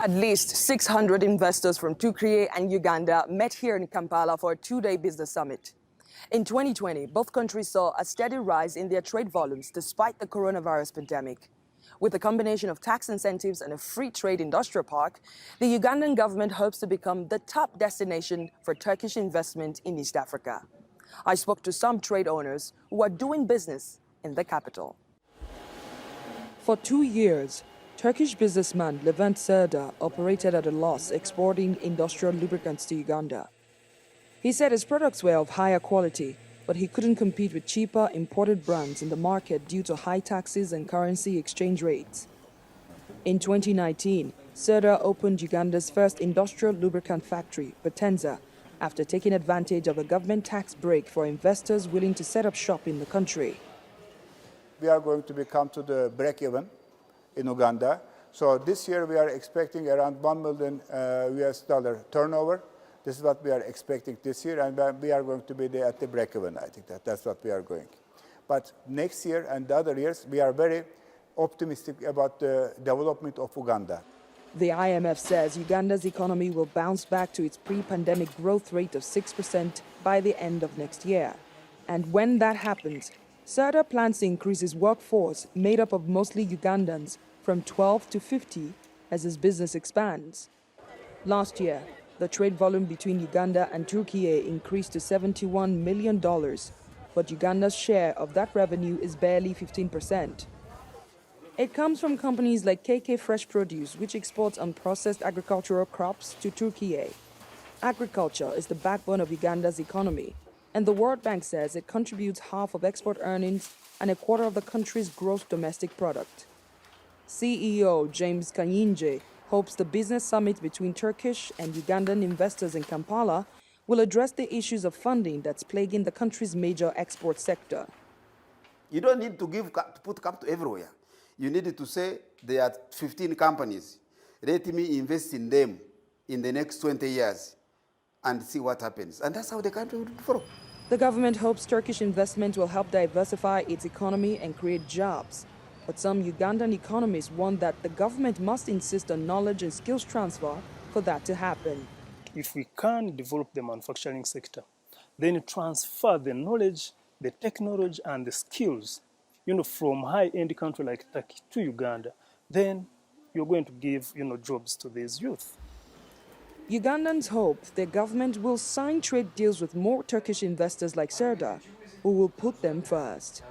At least 600 investors from Turkey and Uganda met here in Kampala for a two-day business summit. In 2020, both countries saw a steady rise in their trade volumes despite the coronavirus pandemic. With a combination of tax incentives and a free trade industrial park, the Ugandan government hopes to become the top destination for Turkish investment in East Africa. I spoke to some trade owners who are doing business in the capital. For 2 years, Turkish businessman Levent Serdar operated at a loss exporting industrial lubricants to Uganda. He said his products were of higher quality, but he couldn't compete with cheaper imported brands in the market due to high taxes and currency exchange rates. In 2019, Serdar opened Uganda's first industrial lubricant factory, Potenza, after taking advantage of a government tax break for investors willing to set up shop in the country. We are going to become to the break-even in Uganda. So this year we are expecting around $1 million US dollar turnover. This is what we are expecting this year, and we are going to be there at the break-even. I think that's what we are going. But next year and the other years, we are very optimistic about the development of Uganda. The IMF says Uganda's economy will bounce back to its pre-pandemic growth rate of 6% by the end of next year. And when that happens, Serdar plans to increase his workforce, made up of mostly Ugandans, from 12 to 50 as his business expands. Last year, the trade volume between Uganda and Turkey increased to $71 million, but Uganda's share of that revenue is barely 15%. It comes from companies like KK Fresh Produce, which exports unprocessed agricultural crops to Turkey. Agriculture is the backbone of Uganda's economy, and the World Bank says it contributes half of export earnings and a quarter of the country's gross domestic product. CEO James Kanyinje hopes the business summit between Turkish and Ugandan investors in Kampala will address the issues of funding that's plaguing the country's major export sector. You don't need to put capital everywhere. You need to say there are 15 companies. Let me invest in them in the next 20 years and see what happens. And that's how the country will grow. The government hopes Turkish investment will help diversify its economy and create jobs. But some Ugandan economists warn that the government must insist on knowledge and skills transfer for that to happen. If we can develop the manufacturing sector, then transfer the knowledge, the technology, and the skills, from high-end country like Turkey to Uganda, then you're going to give, jobs to these youth. Ugandans hope their government will sign trade deals with more Turkish investors like Serdar, who will put them first.